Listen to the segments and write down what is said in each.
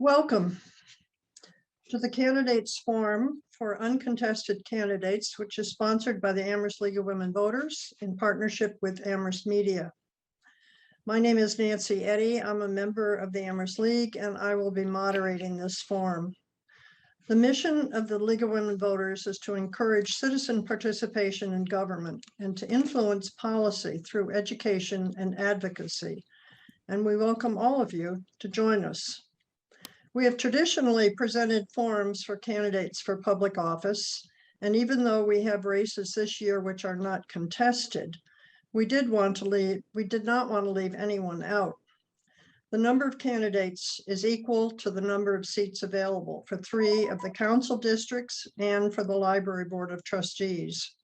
Welcome to the Candidates Forum for Uncontested Candidates, which is sponsored by the Amherst League of Women Voters in partnership with Amherst Media. My name is Nancy Eddy. I'm a member of the Amherst League, and I will be moderating this forum. The mission of the League of Women Voters is to encourage citizen participation in government and to influence policy through education and advocacy. And we welcome all of you to join us. We have traditionally presented forums for candidates for public office, and even though we have races this year which are not contested, we did not want to leave anyone out. The number of candidates is equal to the number of seats available for 3 of the council districts and for the Library Board of Trustees.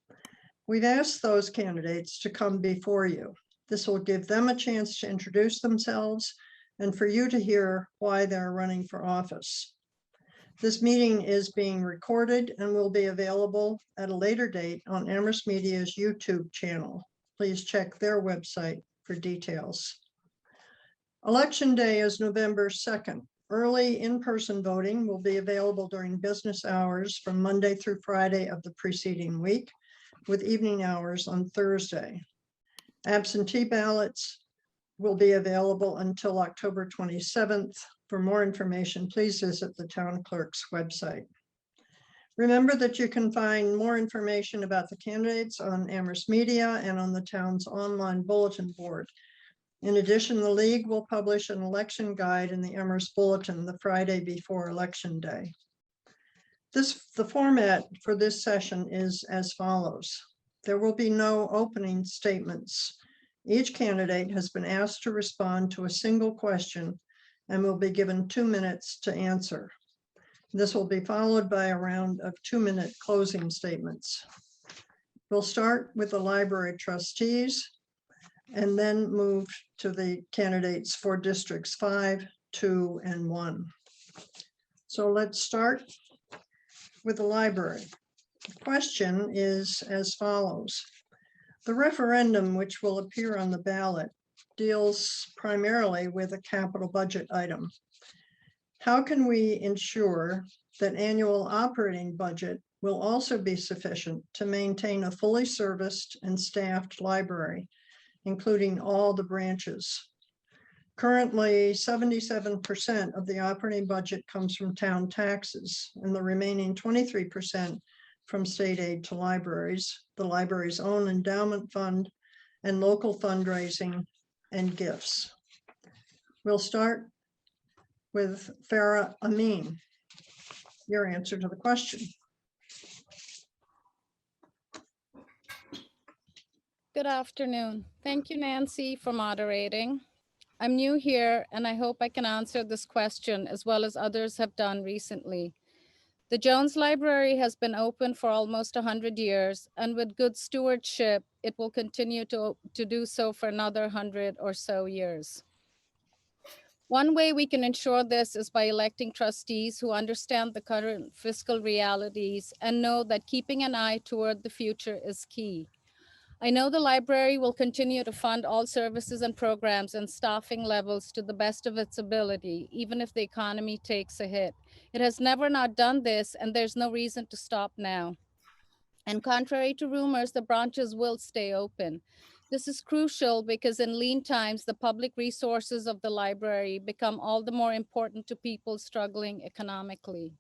We've asked those candidates to come before you. This will give them a chance to introduce themselves and for you to hear why they're running for office. This meeting is being recorded and will be available at a later date on Amherst Media's YouTube channel. Please check their website for details. Election Day is November 2nd. Early in-person voting will be available during business hours from Monday through Friday of the preceding week, with evening hours on Thursday. Absentee ballots will be available until October 27th. For more information, please visit the town clerk's website. Remember that you can find more information about the candidates on Amherst Media and on the town's online bulletin board. In addition, the League will publish an election guide in the Amherst Bulletin the Friday before Election Day. The format for this session is as follows. There will be no opening statements. Each candidate has been asked to respond to a single question and will be given 2 minutes to answer. This will be followed by a round of 2-minute closing statements. We'll start with the library trustees and then move to the candidates for districts 5, 2, and 1. So let's start with the library. The question is as follows. The referendum, which will appear on the ballot, deals primarily with a capital budget item. How can we ensure that annual operating budget will also be sufficient to maintain a fully serviced and staffed library, including all the branches? Currently, 77% of the operating budget comes from town taxes, and the remaining 23% from state aid to libraries, the library's own endowment fund, and local fundraising and gifts. We'll start with Farah Amin. Your answer to the question. Good afternoon. Thank you, Nancy, for moderating. I'm new here, and I hope I can answer this question as well as others have done recently. The Jones Library has been open for almost 100 years, and with good stewardship, it will continue to do so for another 100 or so years. One way we can ensure this is by electing trustees who understand the current fiscal realities and know that keeping an eye toward the future is key. I know the library will continue to fund all services and programs and staffing levels to the best of its ability, even if the economy takes a hit. It has never not done this, and there's no reason to stop now. And contrary to rumors, the branches will stay open. This is crucial because in lean times, the public resources of the library become all the more important to people struggling economically.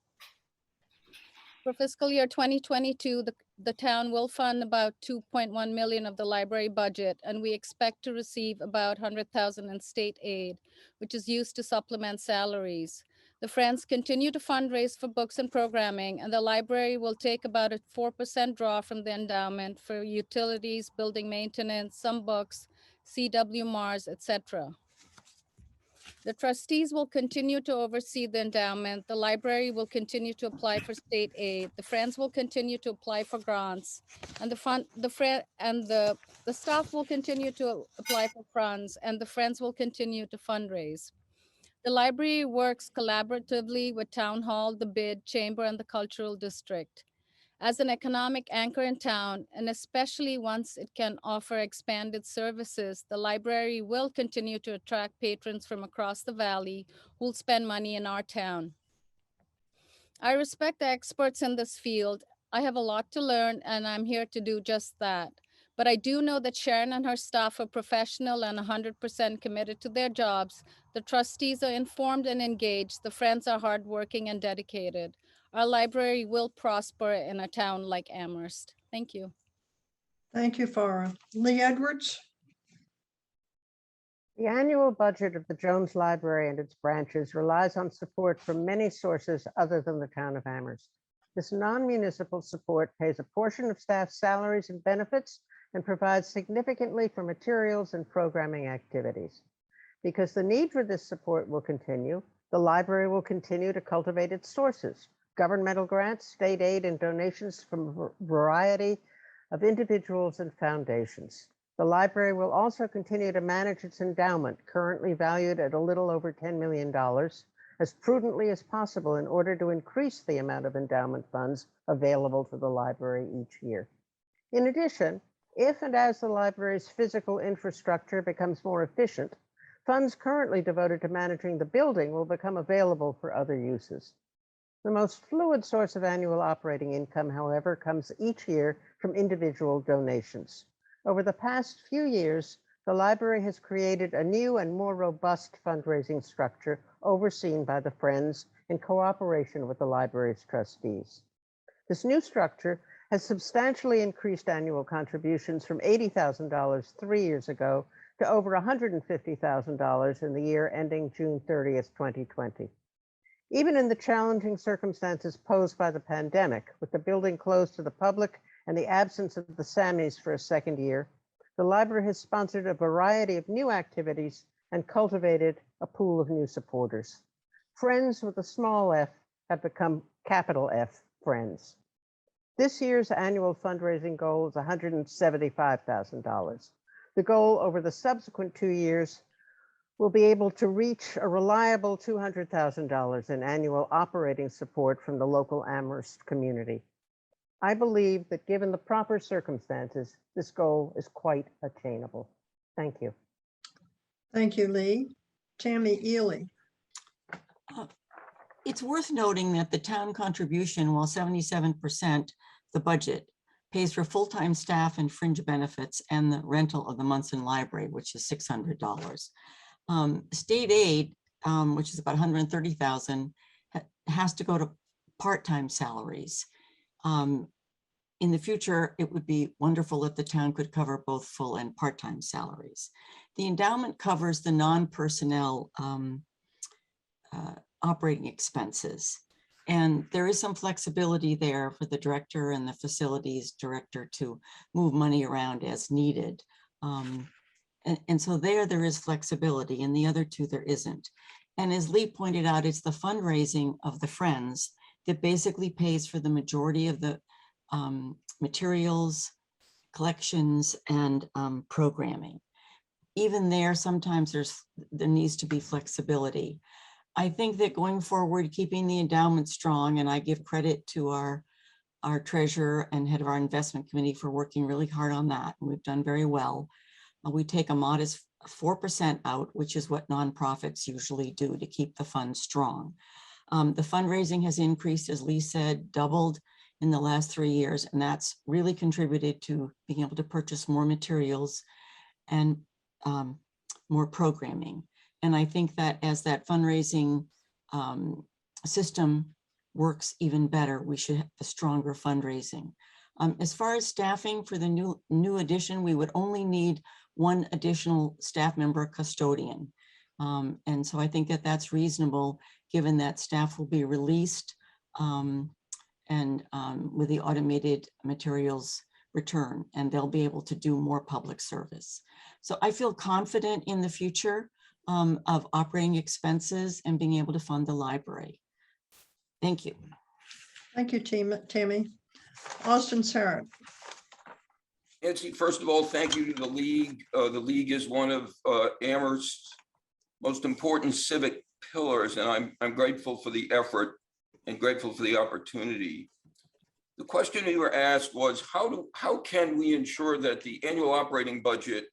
For fiscal year 2022, the town will fund about 2.1 million of the library budget, and we expect to receive about 100,000 in state aid, which is used to supplement salaries. The Friends continue to fundraise for books and programming, and the library will take about a 4% draw from the endowment for utilities, building maintenance, some books, CW Mars, etc. The trustees will continue to oversee the endowment. The library will continue to apply for state aid. The Friends will continue to apply for grants, and the staff will continue to apply for funds, and the Friends will continue to fundraise. The library works collaboratively with Town Hall, the Bid, Chamber, and the Cultural District. As an economic anchor in town, and especially once it can offer expanded services, the library will continue to attract patrons from across the valley who'll spend money in our town. I respect the experts in this field. I have a lot to learn, and I'm here to do just that. But I do know that Sharon and her staff are professional and 100% committed to their jobs. The trustees are informed and engaged. The friends are hardworking and dedicated. Our library will prosper in a town like Amherst. Thank you. Thank you, Farah. Lee Edwards? The annual budget of the Jones Library and its branches relies on support from many sources other than the town of Amherst. This non-municipal support pays a portion of staff salaries and benefits and provides significantly for materials and programming activities. Because the need for this support will continue, the library will continue to cultivate its sources, governmental grants, state aid, and donations from a variety of individuals and foundations. The library will also continue to manage its endowment, currently valued at a little over $10 million, as prudently as possible in order to increase the amount of endowment funds available to the library each year. In addition, if and as the library's physical infrastructure becomes more efficient, funds currently devoted to managing the building will become available for other uses. The most fluid source of annual operating income, however, comes each year from individual donations. Over the past few years, the library has created a new and more robust fundraising structure overseen by the Friends in cooperation with the library's trustees. This new structure has substantially increased annual contributions from $80,000 3 years ago to over $150,000 in the year ending June 30th, 2020. Even in the challenging circumstances posed by the pandemic, with the building closed to the public and the absence of the Sammys for a second year, the library has sponsored a variety of new activities and cultivated a pool of new supporters. Friends with a small f have become capital F Friends. This year's annual fundraising goal is $175,000. The goal over the subsequent 2 years will be able to reach a reliable $200,000 in annual operating support from the local Amherst community. I believe that given the proper circumstances, this goal is quite attainable. Thank you. Thank you, Lee. Tammy Ely? It's worth noting that the town contribution, while 77% the budget, pays for full-time staff and fringe benefits and the rental of the Munson Library, which is $600. State aid, which is about $130,000, has to go to part-time salaries. In the future, it would be wonderful if the town could cover both full and part-time salaries. The endowment covers the non-personnel operating expenses. And there is some flexibility there for the director and the facilities director to move money around as needed. And so there is flexibility, and the other two there isn't. And as Lee pointed out, it's the fundraising of the Friends that basically pays for the majority of the materials, collections, and programming. Even there, sometimes there needs to be flexibility. I think that going forward, keeping the endowment strong, and I give credit to our treasurer and head of our investment committee for working really hard on that, and we've done very well. We take a modest 4% out, which is what nonprofits usually do to keep the fund strong. The fundraising has increased, as Lee said, doubled in the last 3 years, and that's really contributed to being able to purchase more materials and more programming. And I think that as that fundraising system works even better, we should have a stronger fundraising. As far as staffing for the new addition, we would only need 1 additional staff member custodian. And so I think that that's reasonable, given that staff will be released and with the automated materials return, and they'll be able to do more public service. So I feel confident in the future of operating expenses and being able to fund the library. Thank you. Thank you, Tammy. Austin Sarrett? Nancy, first of all, thank you to the League. The League is one of Amherst's most important civic pillars, and I'm grateful for the effort and grateful for the opportunity. The question you were asked was, how can we ensure that the annual operating budget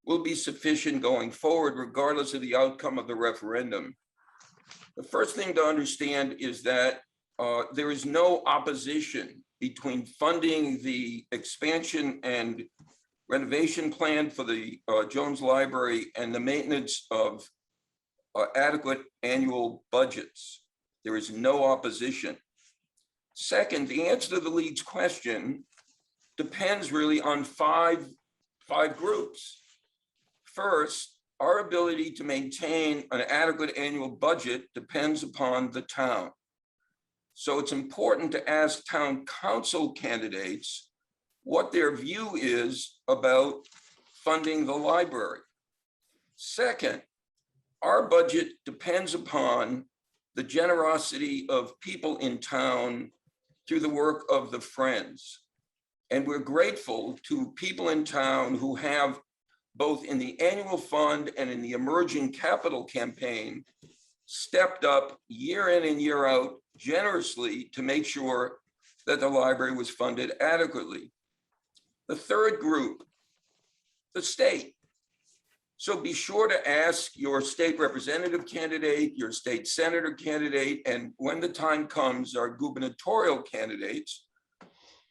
will be sufficient going forward, regardless of the outcome of the referendum? The first thing to understand is that there is no opposition between funding the expansion and renovation plan for the Jones Library and the maintenance of adequate annual budgets. There is no opposition. Second, the answer to the lead's question depends really on five groups. First, our ability to maintain an adequate annual budget depends upon the town. So it's important to ask town council candidates what their view is about funding the library. Second, our budget depends upon the generosity of people in town through the work of the Friends. And we're grateful to people in town who have, both in the annual fund and in the emerging capital campaign, stepped up year in and year out generously to make sure that the library was funded adequately. The third group, the state. So be sure to ask your state representative candidate, your state senator candidate, and when the time comes, our gubernatorial candidates,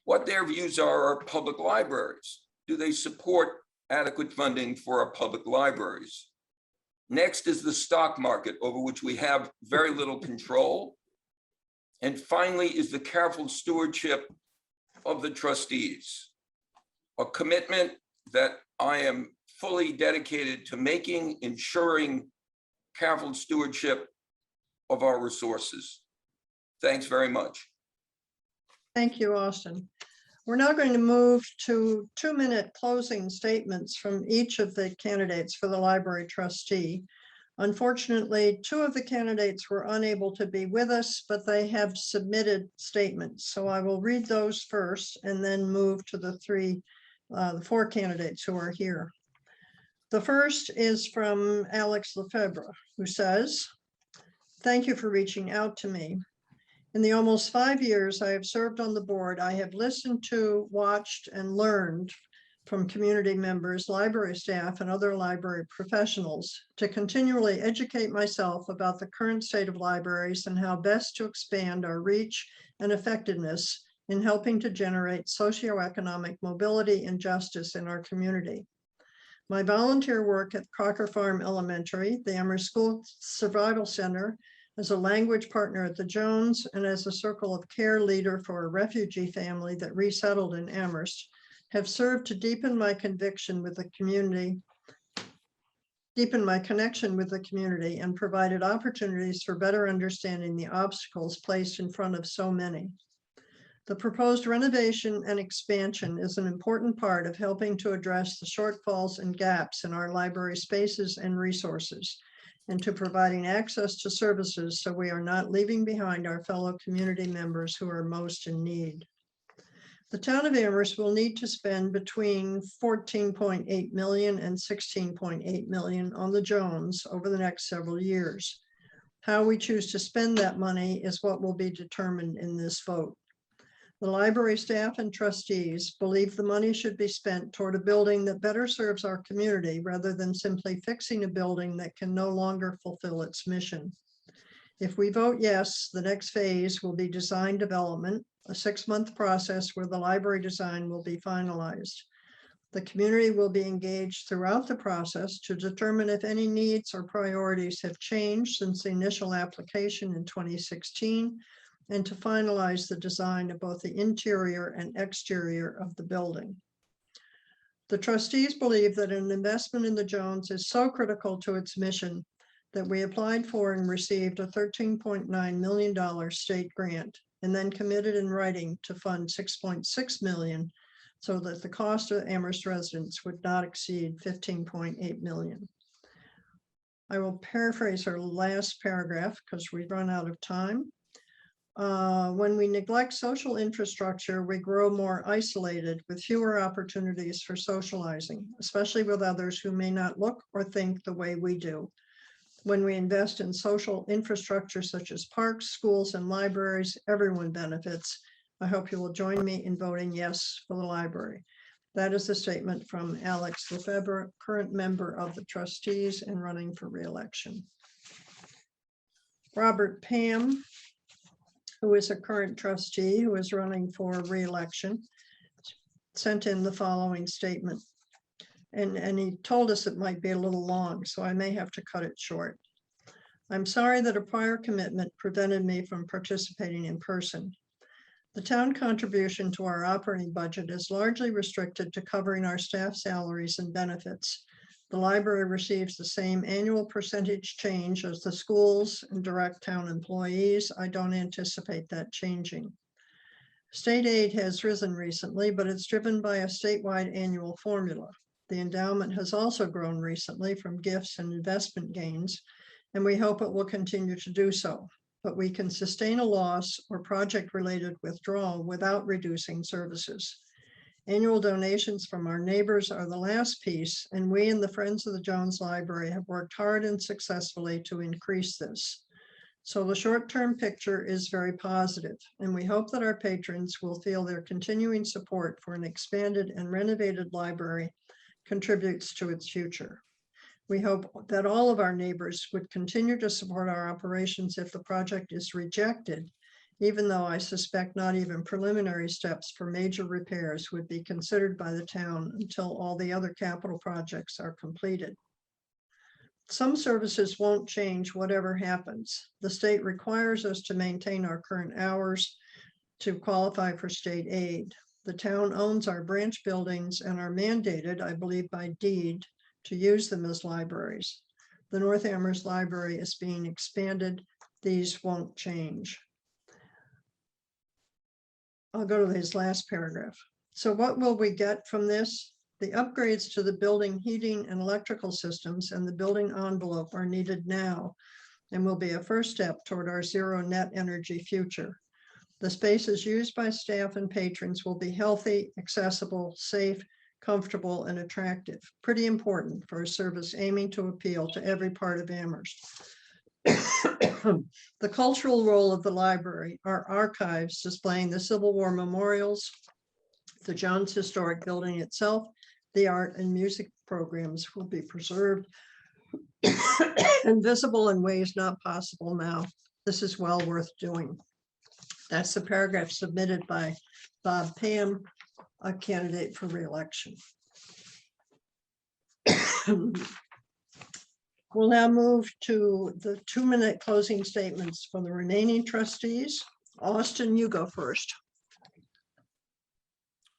what their views are of public libraries. Do they support adequate funding for our public libraries? Next is the stock market, over which we have very little control. And finally is the careful stewardship of the trustees, a commitment that I am fully dedicated to making, ensuring careful stewardship of our resources. Thanks very much. Thank you, Austin. We're now going to move to 2-minute closing statements from each of the candidates for the library trustee. Unfortunately, 2 of the candidates were unable to be with us, but they have submitted statements. So I will read those first and then move to the 4 candidates who are here. The first is from Alex Lefebvre, who says, "Thank you for reaching out to me. In the almost 5 years I have served on the board, I have listened to, watched, and learned from community members, library staff, and other library professionals to continually educate myself about the current state of libraries and how best to expand our reach and effectiveness in helping to generate socioeconomic mobility and justice in our community. My volunteer work at Crocker Farm Elementary, the Amherst School Survival Center, as a language partner at the Jones, and as a circle of care leader for a refugee family that resettled in Amherst, have served to deepen my connection with the community, and provided opportunities for better understanding the obstacles placed in front of so many. The proposed renovation and expansion is an important part of helping to address the shortfalls and gaps in our library spaces and resources, and to providing access to services so we are not leaving behind our fellow community members who are most in need. The town of Amherst will need to spend between $14.8 million and $16.8 million on the Jones over the next several years. How we choose to spend that money is what will be determined in this vote. The library staff and trustees believe the money should be spent toward a building that better serves our community rather than simply fixing a building that can no longer fulfill its mission. If we vote yes, the next phase will be design development, a 6-month process where the library design will be finalized. The community will be engaged throughout the process to determine if any needs or priorities have changed since the initial application in 2016, and to finalize the design of both the interior and exterior of the building. The trustees believe that an investment in the Jones is so critical to its mission that we applied for and received a $13.9 million state grant, and then committed in writing to fund $6.6 million so that the cost of Amherst residents would not exceed $15.8 million. I will paraphrase our last paragraph because we've run out of time. When we neglect social infrastructure, we grow more isolated with fewer opportunities for socializing, especially with others who may not look or think the way we do. When we invest in social infrastructure such as parks, schools, and libraries, everyone benefits. I hope you will join me in voting yes for the library. That is the statement from Alex Lefebvre, current member of the trustees and running for re-election. Robert Pam, who is a current trustee who is running for re-election, sent in the following statement. And he told us it might be a little long, so I may have to cut it short. I'm sorry that a prior commitment prevented me from participating in person. The town contribution to our operating budget is largely restricted to covering our staff salaries and benefits. The library receives the same annual percentage change as the schools and direct town employees. I don't anticipate that changing. State aid has risen recently, but it's driven by a statewide annual formula. The endowment has also grown recently from gifts and investment gains, and we hope it will continue to do so. But we can sustain a loss or project-related withdrawal without reducing services. Annual donations from our neighbors are the last piece, and we and the Friends of the Jones Library have worked hard and successfully to increase this. So the short-term picture is very positive, and we hope that our patrons will feel their continuing support for an expanded and renovated library contributes to its future. We hope that all of our neighbors would continue to support our operations if the project is rejected, even though I suspect not even preliminary steps for major repairs would be considered by the town until all the other capital projects are completed. Some services won't change whatever happens. The state requires us to maintain our current hours to qualify for state aid. The town owns our branch buildings and are mandated, I believe by deed, to use them as libraries. The North Amherst Library is being expanded. These won't change. I'll go to his last paragraph. So what will we get from this? The upgrades to the building heating and electrical systems and the building envelope are needed now and will be a first step toward our zero net energy future. The spaces used by staff and patrons will be healthy, accessible, safe, comfortable, and attractive. Pretty important for a service aiming to appeal to every part of Amherst. The cultural role of the library, our archives displaying the Civil War memorials, the Jones Historic Building itself, the art and music programs will be preserved and visible in ways not possible now. This is well worth doing. That's the paragraph submitted by Bob Pam, a candidate for re-election. We'll now move to the 2-minute closing statements for the remaining trustees. Austin, you go first.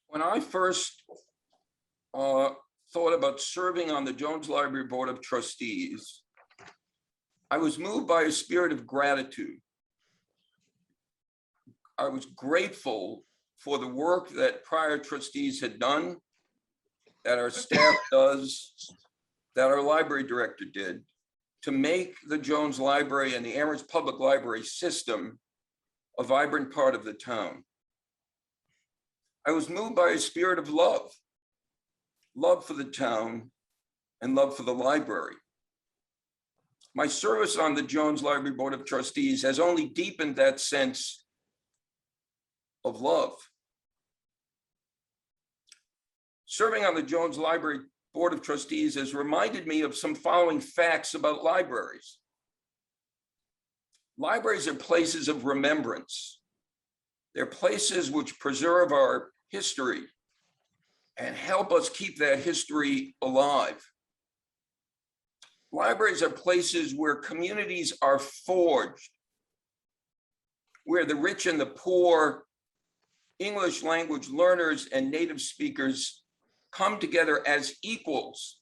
When I first thought about serving on the Jones Library Board of Trustees, I was moved by a spirit of gratitude. I was grateful for the work that prior trustees had done, that our staff does, that our library director did, to make the Jones Library and the Amherst Public Library system a vibrant part of the town. I was moved by a spirit of love for the town and love for the library. My service on the Jones Library Board of Trustees has only deepened that sense of love. Serving on the Jones Library Board of Trustees has reminded me of some following facts about libraries. Libraries are places of remembrance. They're places which preserve our history and help us keep that history alive. Libraries are places where communities are forged, where the rich and the poor, English language learners and native speakers come together as equals.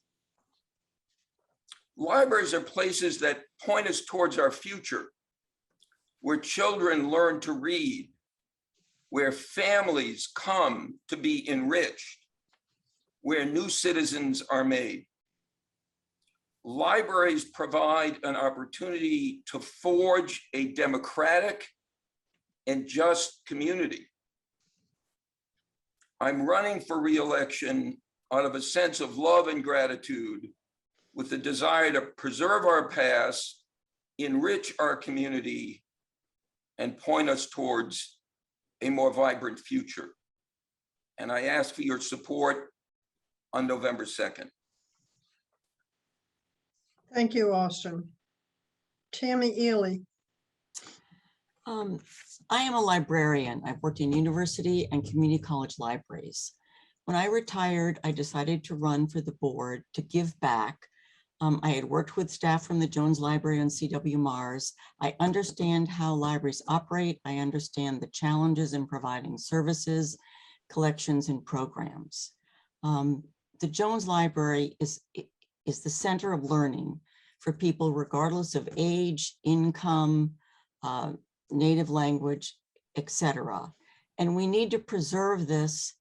Libraries are places that point us towards our future, where children learn to read, where families come to be enriched, where new citizens are made. Libraries provide an opportunity to forge a democratic and just community. I'm running for re-election out of a sense of love and gratitude, with the desire to preserve our past, enrich our community, and point us towards a more vibrant future. And I ask for your support on November 2nd. Thank you, Austin. Tammy Ely. I am a librarian. I've worked in university and community college libraries. When I retired, I decided to run for the board to give back. I had worked with staff from the Jones Library on CW Mars. I understand how libraries operate. I understand the challenges in providing services, collections, and programs. The Jones Library is the center of learning for people regardless of age, income, native language, etc. And we need to preserve this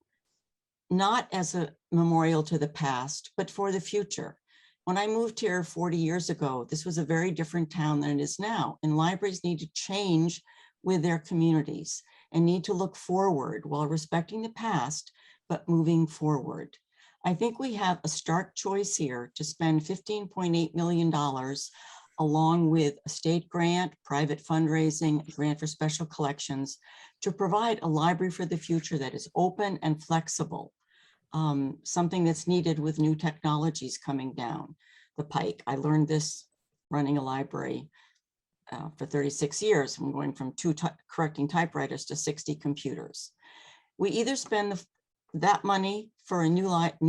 not as a memorial to the past, but for the future. When I moved here 40 years ago, this was a very different town than it is now. And libraries need to change with their communities and need to look forward while respecting the past, but moving forward. I think we have a stark choice here to spend $15.8 million along with a state grant, private fundraising, a grant for special collections to provide a library for the future that is open and flexible. Something that's needed with new technologies coming down the pike. I learned this running a library for 36 years. I'm going from two correcting typewriters to 60 computers. We either spend that money for a new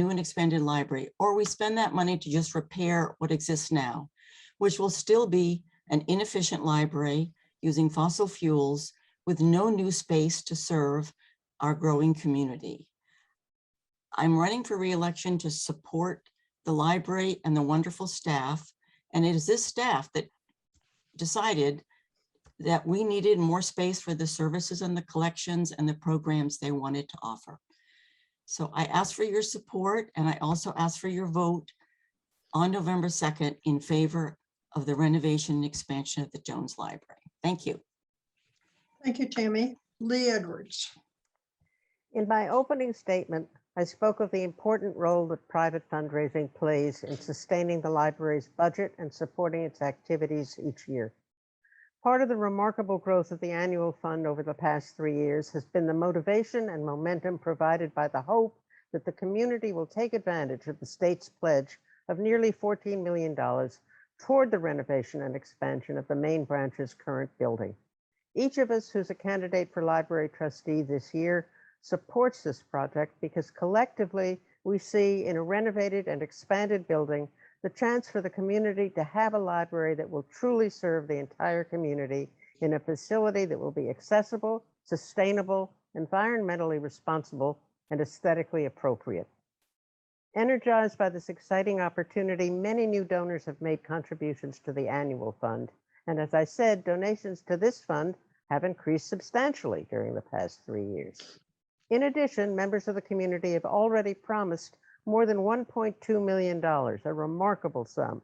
and expanded library, or we spend that money to just repair what exists now, which will still be an inefficient library using fossil fuels with no new space to serve our growing community. I'm running for re-election to support the library and the wonderful staff. And it is this staff that decided that we needed more space for the services and the collections and the programs they wanted to offer. So I ask for your support, and I also ask for your vote on November 2nd in favor of the renovation and expansion of the Jones Library. Thank you. Thank you, Tammy. Lee Edwards. In my opening statement, I spoke of the important role that private fundraising plays in sustaining the library's budget and supporting its activities each year. Part of the remarkable growth of the annual fund over the past 3 years has been the motivation and momentum provided by the hope that the community will take advantage of the state's pledge of nearly $14 million toward the renovation and expansion of the main branch's current building. Each of us who's a candidate for library trustee this year supports this project because collectively we see in a renovated and expanded building the chance for the community to have a library that will truly serve the entire community in a facility that will be accessible, sustainable, environmentally responsible, and aesthetically appropriate. Energized by this exciting opportunity, many new donors have made contributions to the annual fund. And as I said, donations to this fund have increased substantially during the past 3 years. In addition, members of the community have already promised more than $1.2 million, a remarkable sum,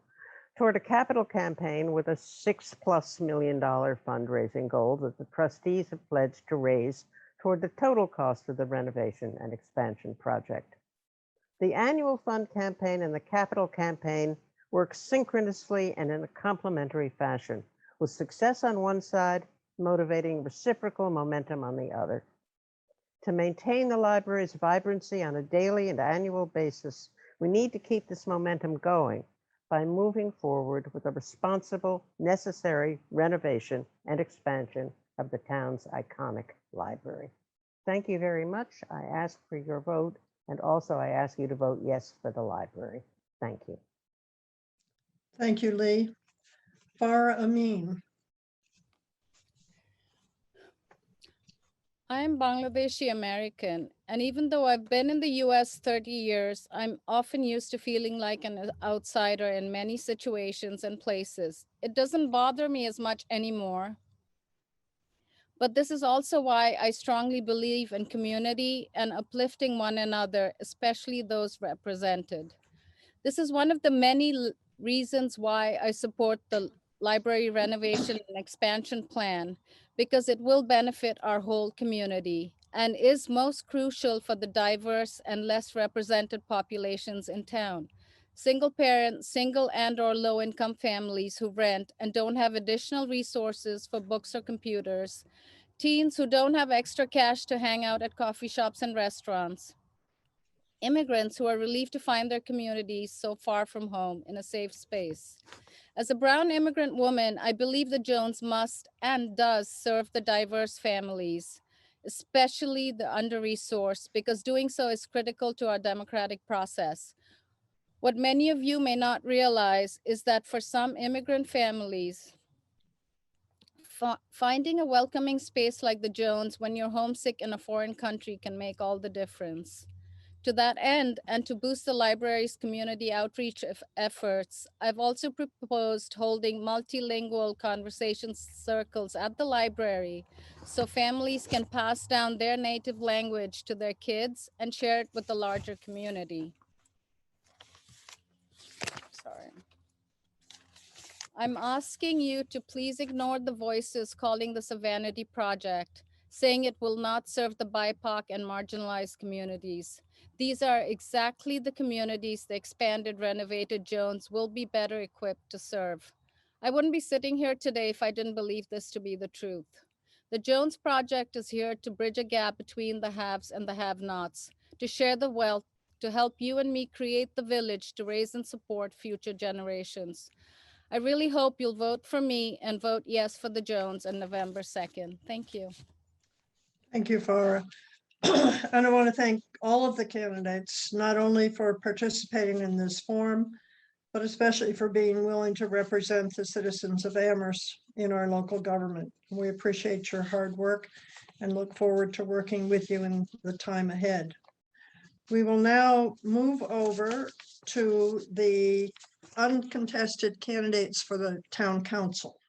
toward a capital campaign with a $6+ million fundraising goal that the trustees have pledged to raise toward the total cost of the renovation and expansion project. The annual fund campaign and the capital campaign work synchronously and in a complementary fashion, with success on one side motivating reciprocal momentum on the other. To maintain the library's vibrancy on a daily and annual basis, we need to keep this momentum going by moving forward with a responsible, necessary renovation and expansion of the town's iconic library. Thank you very much. I ask for your vote, and also I ask you to vote yes for the library. Thank you. Thank you, Lee. Farah Amin. I'm Bangladeshi American, and even though I've been in the US 30 years, I'm often used to feeling like an outsider in many situations and places. It doesn't bother me as much anymore. But this is also why I strongly believe in community and uplifting one another, especially those represented. This is one of the many reasons why I support the library renovation and expansion plan, because it will benefit our whole community and is most crucial for the diverse and less represented populations in town. Single parent, single and/or low-income families who rent and don't have additional resources for books or computers teens who don't have extra cash to hang out at coffee shops and restaurants, immigrants who are relieved to find their communities so far from home in a safe space. As a brown immigrant woman, I believe the Jones must and does serve the diverse families, especially the under-resourced, because doing so is critical to our democratic process. What many of you may not realize is that for some immigrant families, finding a welcoming space like the Jones when you're homesick in a foreign country can make all the difference. To that end, and to boost the library's community outreach efforts, I've also proposed holding multilingual conversation circles at the library so families can pass down their native language to their kids and share it with the larger community. Sorry. I'm asking you to please ignore the voices calling this a vanity project, saying it will not serve the BIPOC and marginalized communities. These are exactly the communities the expanded, renovated Jones will be better equipped to serve. I wouldn't be sitting here today if I didn't believe this to be the truth. The Jones Project is here to bridge a gap between the haves and the have-nots, to share the wealth, to help you and me create the village to raise and support future generations. I really hope you'll vote for me and vote yes for the Jones on November 2nd. Thank you. Thank you, Farah. And I want to thank all of the candidates, not only for participating in this forum, but especially for being willing to represent the citizens of Amherst in our local government. We appreciate your hard work and look forward to working with you in the time ahead. We will now move over to the uncontested candidates for the town council.